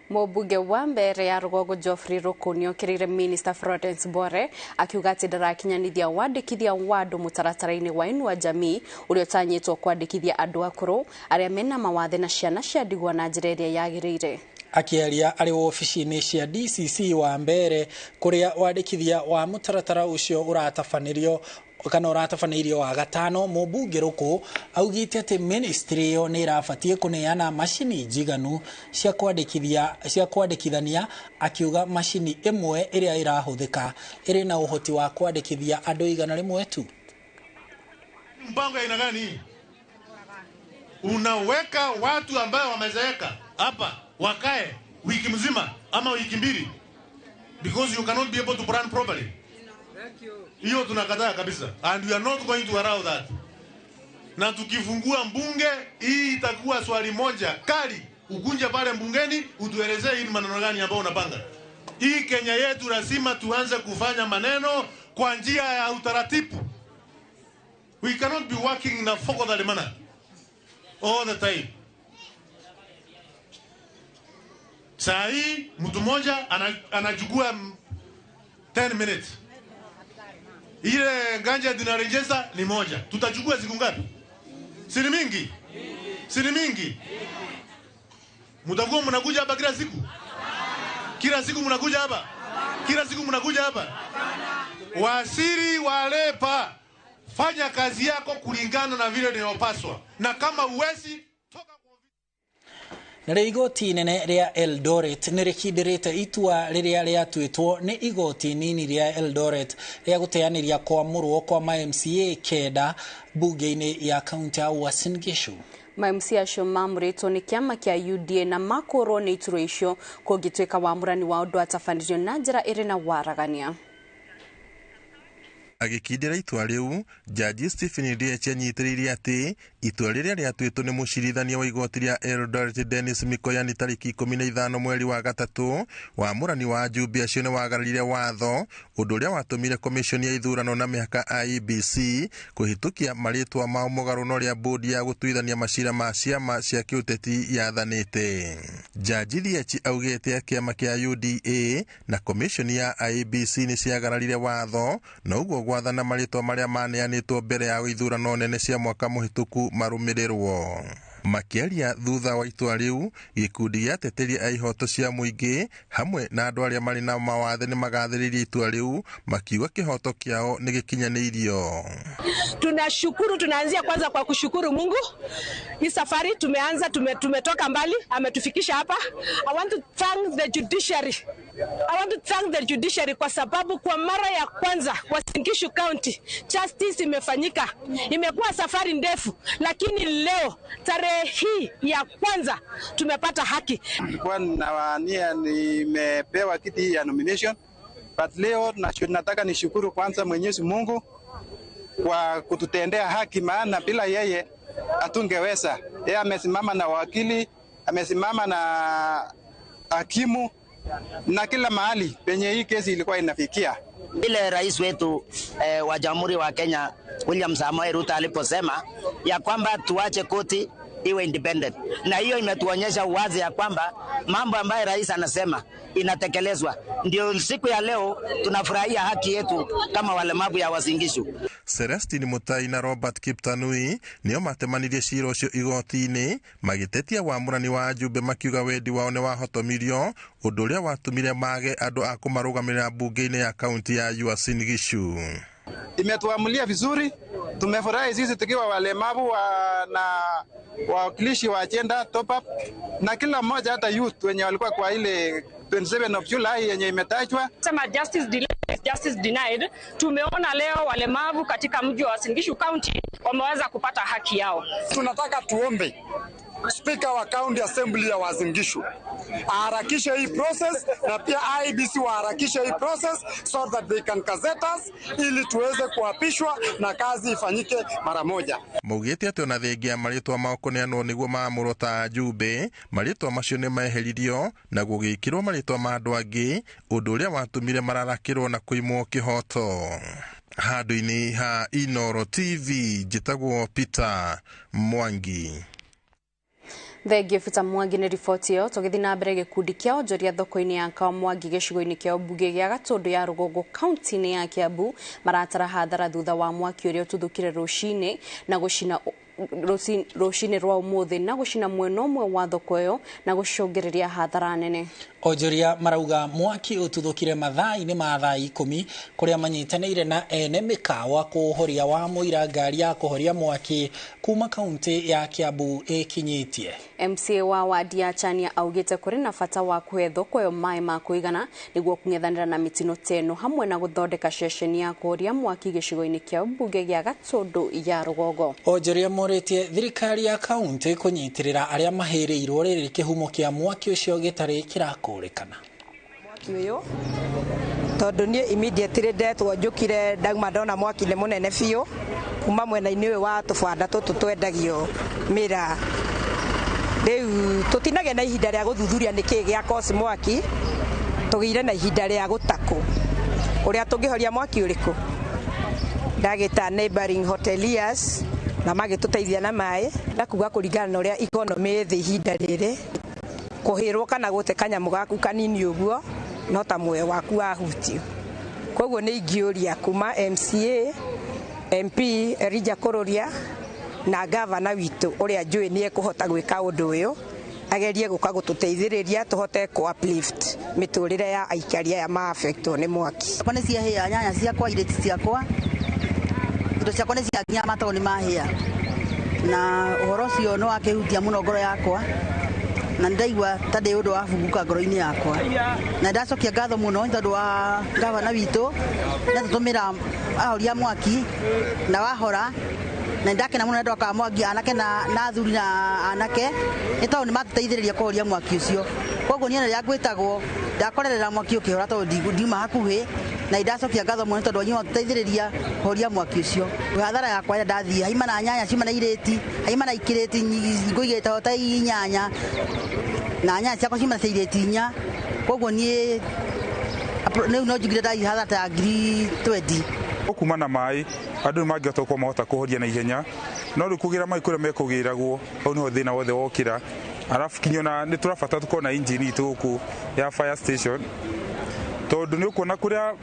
Mũmbunge wa mbere ya Rũgongo Geoffrey Rũkũnĩ okĩrĩire Minister Florence Bore akiuga atĩ ndarakinyanithia wandĩkithia wa andũ mũtaratara-inĩ wa Inua Jamii ũrĩa ũtanyĩtwo kwandĩkithia andũ akũrũ arĩa mena mawathe na ciana cia ndigwa na njĩra ĩrĩa yagĩrĩire. Akĩaria arĩ ofici-inĩ cia DCC wa mbere kũrĩa wandĩkithia wa mũtaratara ũcio ũratabanĩrio kana ũratabanĩirio wa gatano, mũmbunge Rũkũ augĩte atĩ ministry ĩyo nĩ ĩrabatie kũneana macini njiganu cia kwandĩkithania, akiuga macini ĩmwe ĩrĩa ĩrahũthĩka ĩrĩ na ũhoti wa kwandĩkithia andũ 100 tu. Mpango aina gani? Unaweka watu ambao wamezeeka hapa wakae wiki mzima ama wiki mbili because you cannot be able to run properly. Hiyo tunakataa kabisa, and we are not going to allow that. Na tukifungua mbunge hii itakuwa swali moja kali, ukunje pale mbungeni utuelezee hii maneno gani ambayo unapanga. Hii Kenya yetu lazima tuanze kufanya maneno kwa njia ya utaratibu. We cannot be working in a forward manner all the time. Saa hii mtu mmoja anachukua 10 minutes. Ile ganja dinarejeza ni moja. Tutachukua siku ngapi? Siri mingi. Siri mingi. Mtakuwa mnakuja hapa kila siku? Kila siku mnakuja hapa? Kila siku mnakuja hapa? Wasiri walepa. Fanya kazi yako kulingana na vile inayopaswa. Na kama uwezi na igoti nene ria Eldoret nĩrĩkindĩrĩte itua rĩrĩa rĩatuĩtwo nĩ igoti nini rĩa Eldoret rĩa gũteanĩria kwamũrwo kwa MCA kenda bunge-inĩ ya kaunti ya Uasin Gishu. MCA acio mamũrĩtwo nĩ kĩama kĩa UDA na makorwo nĩ iturwa icio kũngĩtuĩka wamũrani wa ũndũ atabanĩrio na njĩra ĩrĩ na waragania. Agĩkindĩra itua rĩu, Jaji Stephen Leah anyitĩrĩire atĩ itua rĩrĩa rĩatuĩtwo nĩ mũcirithania wa igoti rĩa Eldoret Dennis Mikoyani tarĩki 15 mweri wa gatatũ, wamũrani wa njumbe acio nĩ wagararire watho, ũndũ ũrĩa watũmire komishoni ya ithurano na mĩhaka IEBC kũhĩtũkia marĩtwa ma mũgarũ na ũrĩa bodi ya gũtuithania macira ma ciama cia kĩũteti yathanĩte. Jaji Leah augĩte kĩama kĩa UDA na komishoni ya IEBC nĩ ciagararire watho na ũguo gwathana marĩtwa marĩa maneanĩtwo mbere ya ithurano nene cia mwaka mũhĩtũku marumirĩrwo. Makĩaria thutha wa itua rĩu, gĩkundi gĩa ateteri a ihoto cia mũingĩ hamwe na andũ arĩa marĩ na mawathe nĩ magathĩrĩirie itua rĩu, makiuga kĩhoto kĩao nĩ gĩkinyanĩirio. Tunashukuru, tunaanzia kwanza kwa kushukuru Mungu. Hii safari tumeanza, tumetoka mbali, ametufikisha hapa. I want to thank the judiciary kwa sababu kwa mara ya kwanza kwa Singishu County justice imefanyika. Imekuwa safari ndefu, lakini leo tarehe hii ya kwanza tumepata haki. Kwa nawania nimepewa kiti ya nomination, but leo nataka nishukuru kwanza Mwenyezi Mungu kwa kututendea haki, maana bila yeye hatungeweza. Yeye amesimama na wakili, amesimama na hakimu na kila mahali penye hii kesi ilikuwa inafikia. Ile rais wetu wa Jamhuri wa Kenya William Samoei Ruto aliposema ya kwamba tuache koti iwe independent, na hiyo imetuonyesha wazi ya kwamba mambo ambayo rais anasema inatekelezwa. Ndio siku ya leo tunafurahia haki yetu kama walemavu ya Wasingishu. Celestine Mutai na Robert Kiptanui nio matemanirie cira ucio igoti-inĩ magĩtetia wamũrani wa Jumbe makiuga wendi wao nĩ wahotomirio, ũndũ ũrĩa watũmire mage andũ a kũmarũgamĩrĩra mbunge-inĩ ya kaunti ya Uasin Gishu. Imetuamulia vizuri, tumefurahi sisi tukiwa walemavu na wawakilishi wa agenda top up, na kila mmoja hata youth wenye walikuwa kwa ile 27 of July yenye imetajwa. Sema justice denied. Tumeona leo walemavu katika mji wa Singishu County wameweza kupata haki yao. Tunataka tuombe Speaker wa County Assembly ya Uasin Gishu aharakishe hii process, na pia IEBC waharakishe hii process so that they can gazette us ili tuweze kuapishwa na kazi ifanyike mara moja. Maugĩte atĩ ona thengia marĩtwa mao kũneanwo nĩguo maamũrwo ta Jumbe, marĩtwa macio nĩ meheririo na gũgĩkĩrwo marĩtwa ma andũ angĩ, ũndũ ũrĩa watũmire mararakĩrwo na kũimwo kĩhoto. Handũ-inĩ ha Inooro TV, njĩtagwo Peter Mwangi. Thengio Peter Mwangi nĩ riboti ĩyo. Tũgĩthiĩ na mbere, gĩkundi kĩa onjoria thoko-inĩ ya Kamwangi gĩcigo-inĩ kĩa mbunge gĩa Gatũndũ ya Rũgongo kaunti-inĩ ya Kiambu maratara hathara thutha wa mwaki ũrĩa ũtuthũkire rũcinĩ na gũcina rũcinĩ rwa ũmũthĩ na gũcina mwena ũmwe wa thoko ĩyo na gũcũngĩrĩria hathara nene. Onjoria marauga mwaki ũtuthũkire mathaa-inĩ ma thaa 10 kũrĩa manyitanĩire na ene mĩkawa kũhoria wa mũira ngari ya kũhoria mwaki kuma kaunti ya Kiambu ĩkinyĩtie. MCA wa wadi ya Chania augĩte kũrĩ na bata wa kũhe thoko ĩyo maĩ ma kũigana nĩguo kũng'ethanĩra na mĩtino teno hamwe na gũthondeka ceceni ya kũhoria mwaki gĩcigo-inĩ kĩa mbunge gĩa Gatũndũ ya Rũgongo. Onjoria morĩtie thirikari ya kaunti kũnyitĩrĩra arĩa mahĩrĩirwo rĩrĩ kĩhumo kĩa mwaki ũcio gĩtarĩ kĩrakũrĩkana. Mwaki ũyũ tondũ niĩ immediately ndetwo njũkire ndauma ndona mwaki nĩ mũnene biũ kuma mwena-inĩ ũyũ wa tũbanda tũtũ twendagio mĩra. Rĩu tũtinage na ihinda rĩa gũthuthuria nĩkĩĩ gĩa cause mwaki, tũgĩire na ihinda rĩa gũtakũ ũrĩa tũngĩhoria mwaki ũrĩkũ. Ndagĩta neighboring hoteliers na magĩtũteithia na maĩ na kuga kũringana na ũrĩa economy thĩ ihinda rĩrĩ, kũhĩrwo kana gũte kanyamũ gaku kanini ũguo no ta muoyo waku wahutio. Koguo nĩ ingĩũria kuma MCA, MP Elijah Kũrũria na gavana witũ ũrĩa njũĩ nĩ ekũhota gwĩka ũndũ ũyũ, agerie gũka gũtũteithĩrĩria tũhote kũ uplift mĩtũrĩre ya aikari aya ma affectwo nĩ mwaki. Kwa nĩ ciahĩa nyanya ciakwa, ireti ciakwa, indo ciakwa nĩ ciakinya matao nĩ mahĩa, na ũhoro ũcio nĩ wakĩhutia mũno ngoro yakwa na ndaigua ta ndĩ ũndũ wa bunguka ngoro-inĩ yakwa, na ndacokia ngatho mũno nĩ tondũ wa gavana witũ nĩ atũtũmĩra ahoria mwaki na wahora, na ndakena mũno nĩ ndoka Mwangi anake na athuri na anake nĩ tondũ nĩ matũteithĩrĩria kũhoria mwaki ũcio. Koguo niĩ rĩrĩa ngwĩtagwo ndakorerera mwaki ũkĩhora tondũ ndiuma hakuhĩ, na ndacokia ngatho mũno tondũ anyuĩ matũteithĩrĩria kũhoria mwaki ũcio. Hathara yakwa ndathiĩ haima na nyanya ciuma na irĩti, haima na ikĩrĩti ngũigĩte ta inyanya na nyanya ciakwa ciuma na irĩti 4. Koguo niĩ rĩu no njugire ndathiĩ hathara ta ngiri 20. Kuma na maĩ andũ nĩ mangĩhota gũkorwo mahota kũhoria na ihenya, no rĩu kũgĩra maĩ kũrĩa mekũgĩragwo hau nĩho thĩna wothe wokĩra. Arabu kinyo na nĩ tũrabatara tũkorwo na injini itũ gũkũ ya fire station, tondũ nĩ ũkuona kũrĩa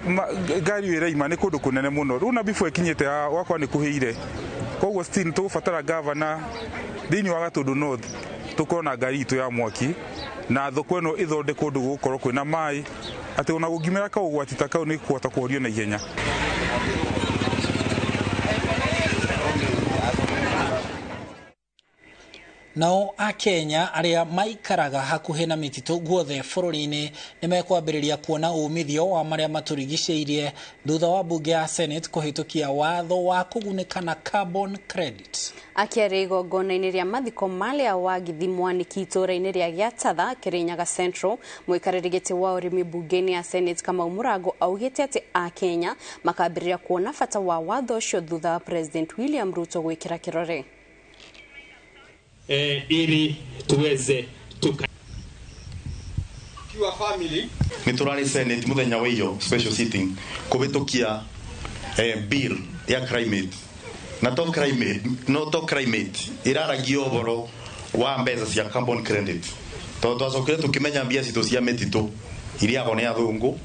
ngari ĩraima nĩ kũndũ kũnene mũno. Rĩu na before ĩkinyĩte wakorwo nĩ kũhĩire koguo still tugubatara governor thini wa Gatundu North tukorwo na ngari itu ya mwaki na thoko ĩno ĩthondekwo ũndũ gũkorwo kwĩna maĩ atĩ ona gũngimĩra kaũgwati ta kau nĩ kũhota kũhorio na ihenya. Nao a Kenya aria maikaraga hakuhe na mititu guothe bũrũri-inĩ nĩ mekwambĩrĩria kuona umithio wa maria maturigicĩirie thutha wa bunge ya Senate kũhĩtũkia watho wa kũgunĩka na carbon credit. Akĩaria igongona-inĩ rĩa mathiko marĩa Wangithi Mwaniki itũũra-inĩ rĩa Gĩatatha Kĩrĩnyaga Central, mũikarĩri gĩtĩ wa ũrĩmi bunge-inĩ ya Senate Kamau Mũrango augĩte atĩ a Kenya makambĩrĩria kuona bata wa watho ũcio thutha wa President William Ruto gwĩkĩra kĩrore. Ili tuweze kiwa family niturari Senate muthenya wa iyo special sitting kubitukia bill ya climate na to climate iraragio boro wa mbeca cia carbon credit twacokire tukimenya mbia citu cia metitu iria agone athungu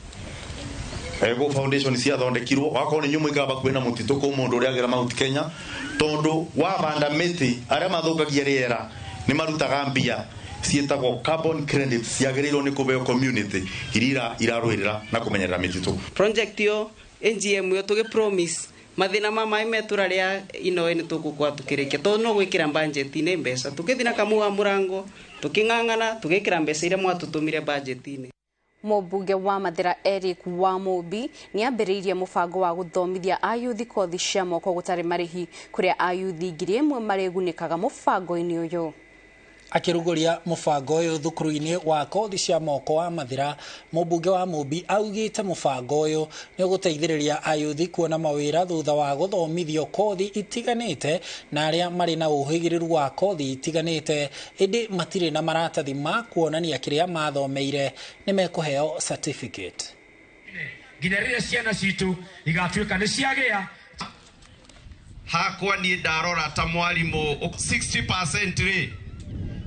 ego foundation cia thondekirwo wakorwo ni nyumu ikaba kwina mutitu ko mundu uri agera Mount Kenya tondu wa banda miti aria mathukagia riera ni marutaga mbia cietagwo carbon credits ciagĩrĩirwo ni kubeo community irira irarwirira na kumenyerera mititu. Project yo NGM yo tuge promise mathina mama imetura ria ino ni tukukwa tukirikia to no gwikira budget ni mbeca tukithina Kamau Mũrango tuking'ang'ana tugikira mbeca iria mwatutumire budget ni. Mũmbunge wa Mathira Eric Wamobi nĩ ambĩrĩirie mũbango wa gũthomithia ayuthi kothi cia moko gũtarĩ marĩhi kũrĩa ayuthi 1,000 maregunĩkaga mũbango-inĩ ũyũ. Akĩrugũria mũbango ũyũ thukuru-inĩ wa kothi cia moko wa Mathira, mũmbunge wa Mobi augĩte mũbango ũyũ nĩ ũgũteithĩrĩria ayuthi kuona mawĩra thutha wa gũthomithio kothi itiganĩte na arĩa marĩ na ũhĩgĩrĩru wa kothi itiganĩte ĩndĩ matirĩ na maratathi ma kuonania kĩrĩa mathomeire nĩ mekũheo certificate. nginya rĩrĩa ciana citũ igatuĩka nĩ ciagĩa. Hakwa niĩ ndarora ta mwarimũ 60% rĩ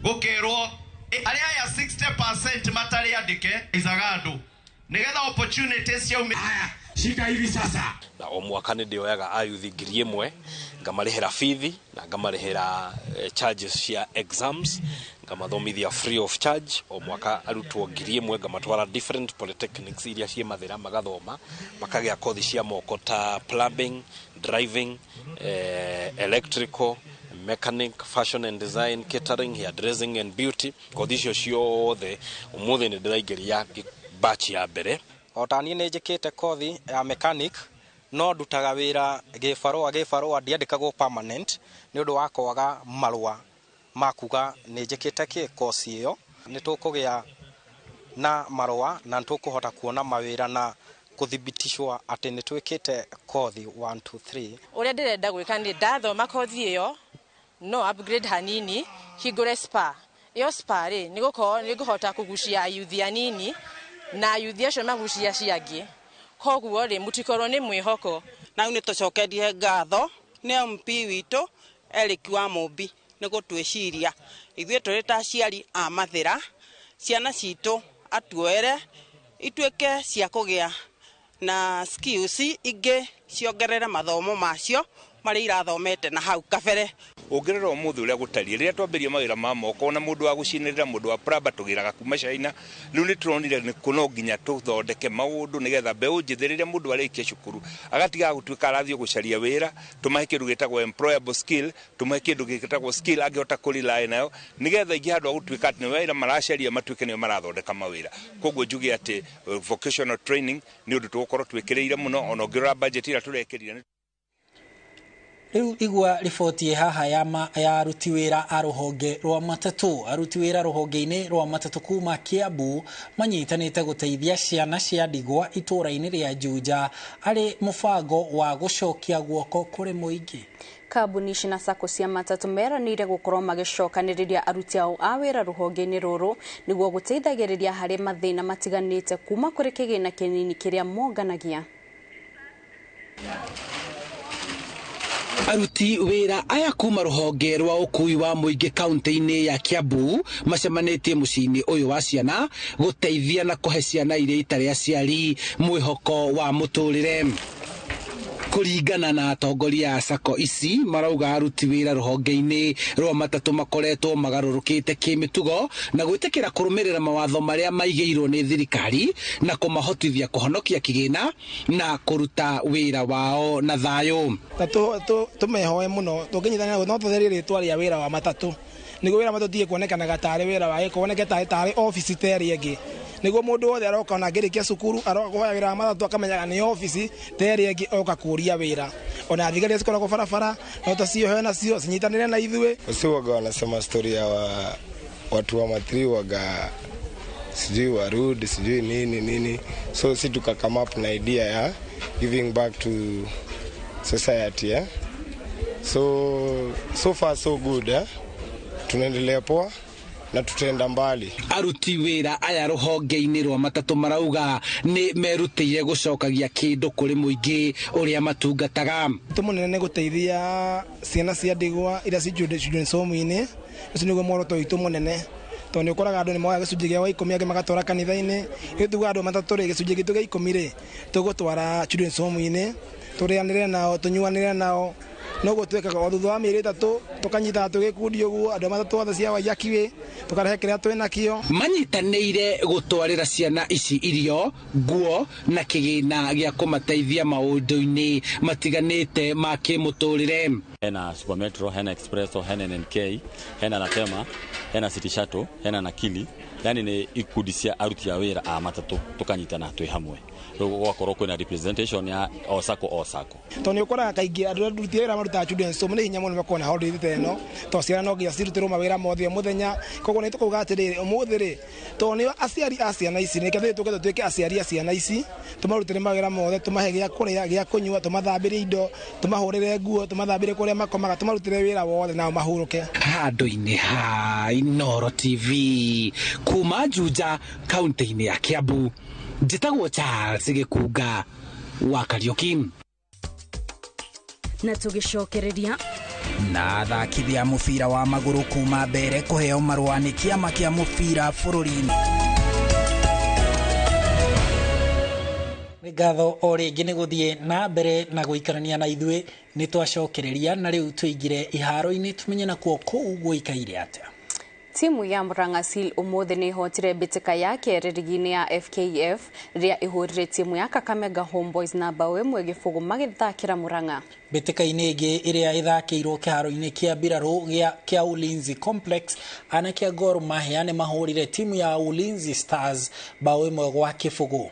gukerwo aria ya 60% matari andike izagando nigetha opportunities cia shika hivi sasa na o mwaka nĩ ndĩoyaga ayuthi 1,000 ngamarĩhĩra bithi na ngamarĩhĩra charges cia exams ngamathomithia free of charge o mwaka arutwo 1,000 ngamatwara different polytechnics iria cie Mathira magathoma makagĩa kothi cia moko ta plumbing, driving, electrical, mechanic, fashion and design, catering, hairdressing and beauty. Kothi icio ciothe umuthi nĩ ndĩraingĩria batch ya mbere. Otani nĩ njĩkĩte kothi ya mechanic no ndutaga wĩra gĩbarũa ndiandĩkagwo permanent nĩ ũndũ wa kwaga marũa makuga nĩ njĩkĩte kothi ĩyo nĩ tũkũgĩa na marũa na tũkũhota kuona mawĩra na kuthibitishwa atĩ nĩ twĩkĩte kothi 1 2 3. Ũrĩa ndĩrenda gwĩka nĩ ndathoma kothi ĩyo no upgrade hanini hingũre spa iyo spa rĩ nĩ gũkorwo nĩ ngũhota kũgucia ayuthi anini na ayuthi acio magucia ciangĩ koguo rĩ mũtikorwo nĩ mwĩhoko na nĩ tũcokerie ngatho nĩ MP witũ Eric Wamobi nĩ gũtwĩciria ithuĩ tũrĩ ta aciari a Mathira ciana citũ atuoere ituĩke cia kũgĩa na skills ingĩ ciongerera mathomo macio marĩa irathomete na hau kabere. Ũngĩrora ũmũthĩ ũrĩa gũtariĩ rĩrĩa twambĩrĩria mawĩra ma moko na mũndũ wa gũcinĩrĩra mũndũ wa plumber tũgĩraga kuma China rĩu nĩ tũronire nĩ kuno nginya tũthondeke maũndũ nĩgetha mbeũ njĩthĩ rĩrĩa mũndũ arĩkia cukuru agatiga gũtuĩka arathiĩ gũcaria wĩra tũmahe kĩndũ gĩtagwo employable skill tũmahe kĩndũ gĩtagwo skill angĩhota kũrĩlaĩ nayo nĩgetha ingĩ handũ gũtuĩka atĩ nĩ wĩra maracaria matuĩke nĩo marathondeka mawĩra. Koguo njuge atĩ vocational training nĩ ũndũ tũgũkorwo twĩkĩrĩire mũno ona ũngĩrora budget ĩrĩa tũrekĩrire. Riu igwa riboti haha ya aruti wĩra a rũhonge rwa Matatu. Aruti wĩra rũhonge-inĩ rwa Matatu kuma Kiambu manyitanĩte gũteithia ciana cia ndigwa itũũra-inĩ rĩa Juja arĩ mũbango wa gũcokia guoko kũrĩ mũingĩ. Kambuni na sako cia Matatu meranĩire gũkorwo magĩcokanĩrĩria aruti ao a wĩra rũhonge-inĩ rũrũ nĩguo gũteithagĩrĩria harĩ mathĩna matiganĩte kuma kũrĩ kĩgĩna kĩnini kĩrĩa monganagia. Aruti wĩra aya kuma rũhonge rwa ũkui wa mũingĩ kaunti-inĩ ya Kiambu macemanĩtie mũciĩ-inĩ ũyũ wa ciana gũteithia na kũhe ciana iria itarĩ aciari mwĩhoko wa mũtũrĩre. kuringana na atongoria a sako ici marauga aruti wira ruhonge-ini rwa matatu makoretwo magarurukite kimitugo na gwitikira kurumirira mawatho maria maigiirwo ni thirikari na kumahotithia kuhonokia kigina na kuruta wira wao na thayo. Tumehoe muno tukinyitana no tutherie ritwa ria wira wa matatu nigo wira matutie kuonekana gatari wira wa kuoneka tari office teri igi nigo mundu wothe aroka na ngirikia cukuru aroka kuhoya wira wa matatu akamenyaga ni office teri igi oka kuria wira ona thigari cikoragwo barabara no tacio nacio cinyitanire na ithue ucio waga wanasema story ya watu wa matri waga sijui warudi sijui nini so si tuka come up na idea ya giving back to society so far so good tunaendelea poa na tutaenda mbali. Aruti wira aya ruhonge-ini rwa matatu marauga ni merutire gucokagia kindu kuri muingi uria matungataga. Tumunene ne guteithia ciana cia ndigwa ira ci children home-ini ucio niguo mworoto witu munene to ni ukoraga andu ni moya gicunji gia 10 age magatwara kanitha-ini ithuga andu matatu ri gicunji gitu gia 10 ri tugutwara children home-ini turianire nao tunyuanire nao no gutwekaga o thutha wa mieri 3 tukanyita tugikundi uguo andu matatu othe cia wayakiwe tukarehe kiria twina kio manyitanire gutwarira ciana ici irio nguo na kigina gia kumateithia maundu-ini matiganite ma kimuturire. Hena Super Metro, hena Expresso, hena NK, hena Natema, hena City Shuttle, hena Nakili. Yani ni ikundi cia aruti a wira a matatu tukanyitana twi hamwe gwakorwo kwina representation ya osako to ni ukora kaingi andu aruti wira maruta children so mune hinya muno makona holiday teno to ciana no ngia cirutirwo mawira mothe muthenya koguo ni tukuga atiri umuthi ri to ni aciari a ciana ici ni kethe tugethe twike aciari a ciana ici tumarutire mawira mothe tumahe gia kuria gia kunyua tumathambirie indo tumahurire nguo tumathambirie kuria makomaga tumarutire wira wothe nao mahuruke handu-ini ha Inooro TV kuma Juja kaunti-ini ya Kiambu njitagwo Charles Gikunga wa Kariuki na tugicokereria na athakithia mubira wa maguru kuma mbere kuheo marũa nĩ kĩama kĩa mubira bũrũri-inĩ. Ngatho o rĩngĩ nĩ gũthiĩ na mbere na gũikarania na ithuĩ nĩ twacokereria na rĩu tũingĩre iharo-inĩ tumenye nakuo kũu gũikaire atĩa. Timu ya Murang'a Seal umuthi ni hotire bitika yake rigi-ini ya FKF ria ihurire timu ya Kakamega Homeboys na bao imwe gibugu magithakira Murang'a. Bitika-ini ingi iria ithakirwo kiharo-ini kia Mbirarũ kia Ulinzi Complex anake Gor Mahia ni mahurire timu ya Ulinzi Stars bao imwe gwa kibugu.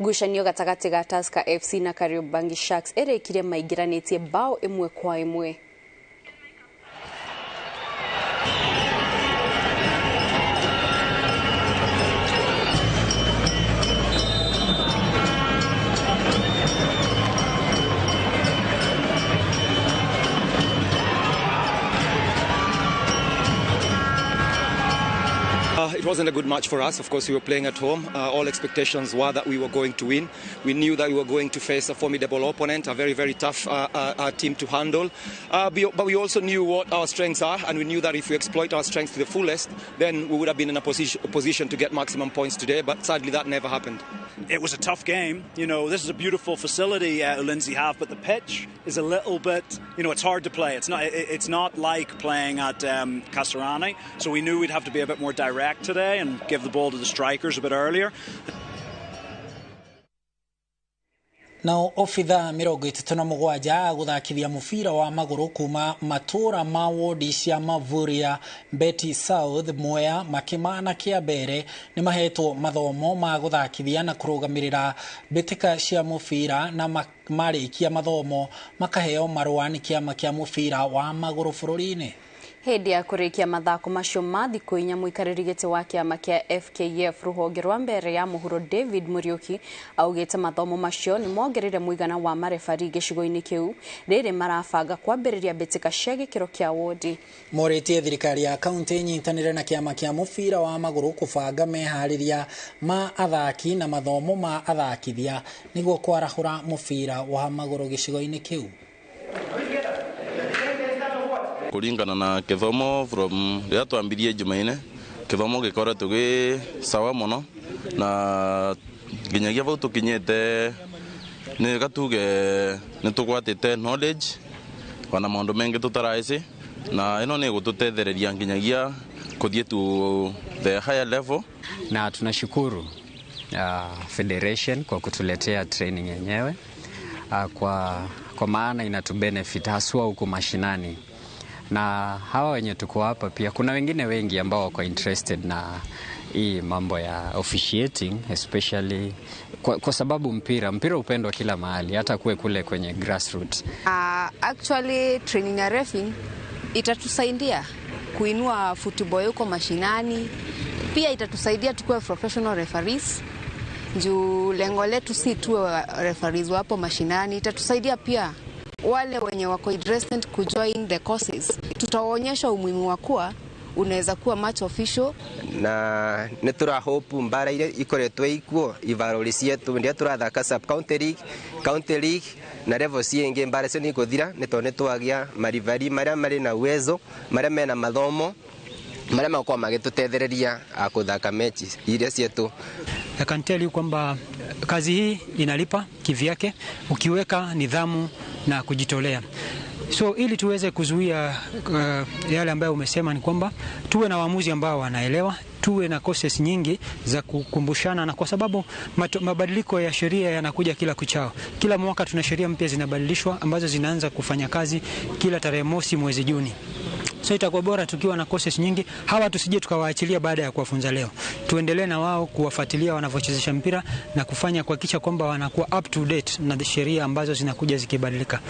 Ngucanio gatagati ga Tusker FC na Kariobangi Sharks irekire maingiranitie bao imwe kwa imwe. It wasn't a good match for us. Of course, we were playing at home. All expectations were that we were going to win. We knew that we were going to face a formidable opponent, a very, very tough team to handle. But we also knew what our strengths are, and we knew that if we exploit our strengths to the fullest, then we would have been in a position to get maximum points today. But sadly, that never happened. It was a tough game. You know, this is a beautiful facility Ulinzi have, but the pitch is a little bit, it's hard to play. It's not like playing at Kasarani. So we knew we'd have to be a bit more direct today and give the ball to the strikers a bit earlier. Nao ofitha 37 guthakithia mubira wa maguru kuma matura ma wodi cia Mavuria, Betty South, Mwea, Makima na Kiambere ni mahetwo mathomo ma guthakithia na kurugamirira bitika cia mubira na marikia mathomo makaheo marũa nĩ kĩama kĩa mubira wa maguru bũrũri-inĩ. Hindi ya kurikia mathako macio ma thikũ inya muikarĩri gĩtĩ wa kĩama kĩa FKF rũhonge rwa mbere ya mũhuro David Muriuki augĩte mathomo macio nĩ mongerere mũigana wa marefari gĩcigo-inĩ kĩu rĩrĩ marabanga kwambĩrĩria mbĩtĩka cia gĩkĩro kĩa wodi. Morĩtie thirikari ya kaunti nyitanĩre na kĩama kĩa mũbira wa magũrũ kũbanga meharĩria ma athaki na mathomo ma athakithia nĩguo kwarahũra mũbira wa magũrũ gĩcigo-inĩ kĩu. Kuringana na kithomo from ria twambirie Jumaine, kithomo gikoretwo gi sawa muno na ginyagia vau tukinyete Nĩ gatuge nĩ tũgwatĩte knowledge wana maũndũ mengĩ tũtaraici na ĩno nĩ gũtũtethereria nginyagia kũthiĩ to the higher level. Na tunashukuru Federation kwa kutuletea training yenyewe kwa maana inatubenefit haswa huko mashinani. Na hawa wenye tuko hapa pia kuna wengine wengi ambao wako interested na hii mambo ya officiating, especially kwa sababu mpira upendwa kila mahali, hata kule kwenye grassroots. Actually training ya refing itatusaidia kuinua football huko mashinani. Pia itatusaidia tukue professional referees. Juu lengo letu si tuwe referees hapo mashinani. Itatusaidia pia wale wenye wako interested kujoin the courses. Tutawaonyesha umuhimu wa kuwa unaweza kuwa match official. Na netura hope mbara ile ikoretwe ikuo ivaroli cietu ndia turathaka sub county league na level cienge mbara cio nikuthira nitone twagia marivari maria mari na uwezo maria mena mathomo maria makwa magitutethereria akuthaka mechi ile cietu. I can tell you kwamba kazi hii inalipa kivyake ukiweka nidhamu na kujitolea. So ili tuweze kuzuia yale ambayo umesema ni kwamba tuwe na waamuzi ambao wanaelewa, tuwe na courses nyingi za kukumbushana, na kwa sababu mabadiliko ya sheria yanakuja kila kuchao. Kila mwaka tuna sheria mpya zinabadilishwa ambazo zinaanza kufanya kazi kila tarehe mosi mwezi Juni. So itakuwa bora tukiwa na courses nyingi, hawa tusije tukawaachilia baada ya kuwafunza leo. Tuendelee na wao kuwafuatilia wanavyochezesha mpira na kufanya kuhakikisha kwamba wanakuwa up to date na sheria ambazo zinakuja zikibadilika.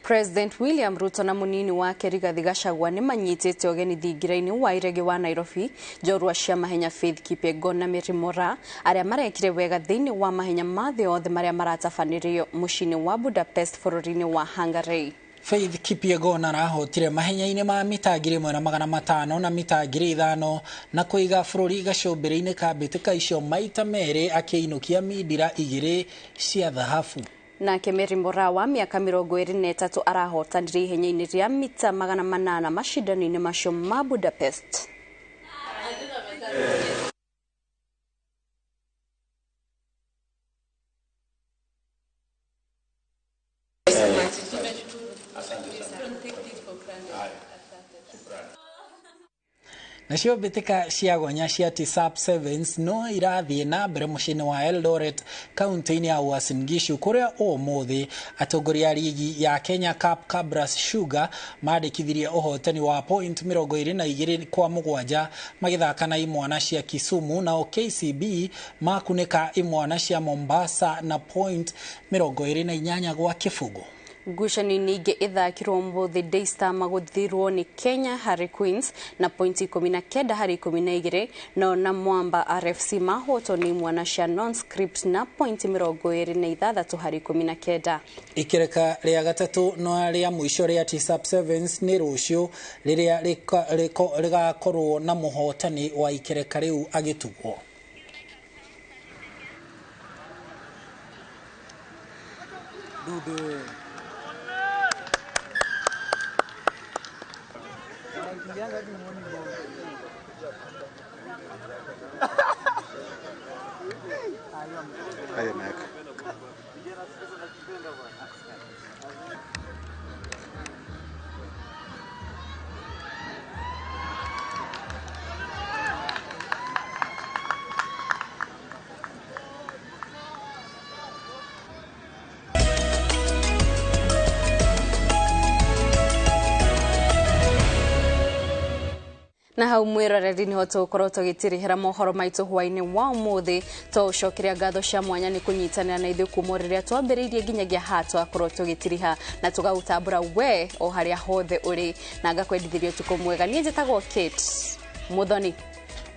President William Ruto na munini wake Rigathi Gachagua ni manyitete ogeni thingiraini wa irege wa Nairobi jorua cia mahenya Faith Kipyegon na Mary Moraa aria marekire wega thiini wa mahenya mathe othe maria maratabanirio mucini wa Budapest bũrũri-inĩ wa Hungary. Faith Kipyegon arahotire mahenya-inĩ ma mita 1,500 na mita 5,000 na kuiga bũrũri gacumbĩrĩ-inĩ ka mbĩtĩka icio maita merĩ akĩinũkia mindira 2 cia thahabu. Na Mary Moraa wa miaka 23 arahotanire ihenya-inĩ rĩa mita 800 mashindano-inĩ macio ma Budapest. Nacio mbĩtĩka cia gonya cia TSAP Sevens no irathiĩ na mbere mũciĩ-inĩ wa Eldoret kaunti-inĩ ya Uasin Gishu kũrĩa ũmũthĩ atongoria ligi ya Kenya Cup Kabras Sugar mandĩkithirie ũhotani wa point 22-7 magĩthaka na imwana cia Kisumu, nao KCB makunĩka imwana cia Mombasa na point 28-0. Ngucanio nyingĩ ithakirwo ũmũthĩ Daystar magũthirwo ni Kenya Harry Queens na pointi 19-12, na Mwamba RFC mahotwo ni imwana cia Non-Script na pointi 26-19. Ikereka rĩa gatatũ no rĩa mũico rĩa TSAP Sevens nĩ rũciũ rĩrĩa rĩgakorwo na mũhotani wa ikereka rĩu agĩtugwo. Dudu Hey, Mac. Na hau mwiroreri niho tukorwo tugitirihira mohoro maitu hwaini wa umuthi tucokeria ngatho cia mwanya ni kunyitanira na ithu kuma riria twambiriirie nginyagia hatu akorwo tugitiriha na tugautambura we o haria hothe uri na ngakwendithirio tuko mwega. Nie njitagwo Kate Muthoni.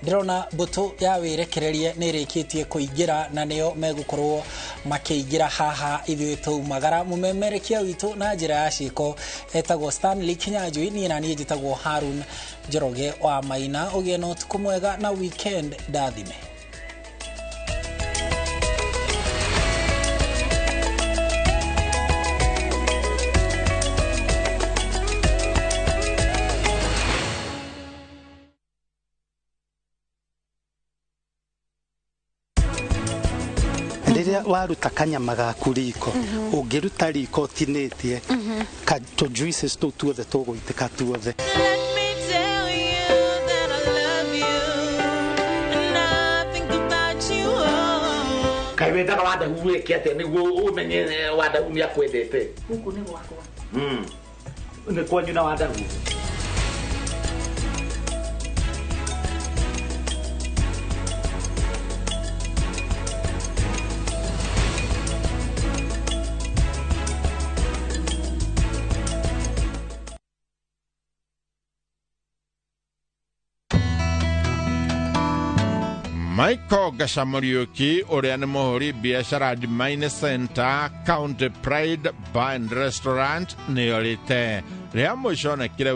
Ndirona mbuto ya wirekererie nirikitie kuingira na nio megukorwo makiingira haha ithuĩ tuumagara mumemerekia witu na njira ya ciiko etagwo Stanley Kinyanjui, ni na nie njitagwo Harun Njoroge wa Maina. Ugie no tuko mwega na weekend ndathime. riria waruta kanyama gaku riko ungiruta riko tinetie ka to juices to tuothe tuguitika tuothe. Kaibeta wada uwe kiate niguo umenye wada umia kwendete huku ni gwakwa ni kwanyu na wada uwe. Michael Gashamuriuki uria ni muhuri biashara Mine Center County Pride Bar and Restaurant ni orite ria mwisho na kile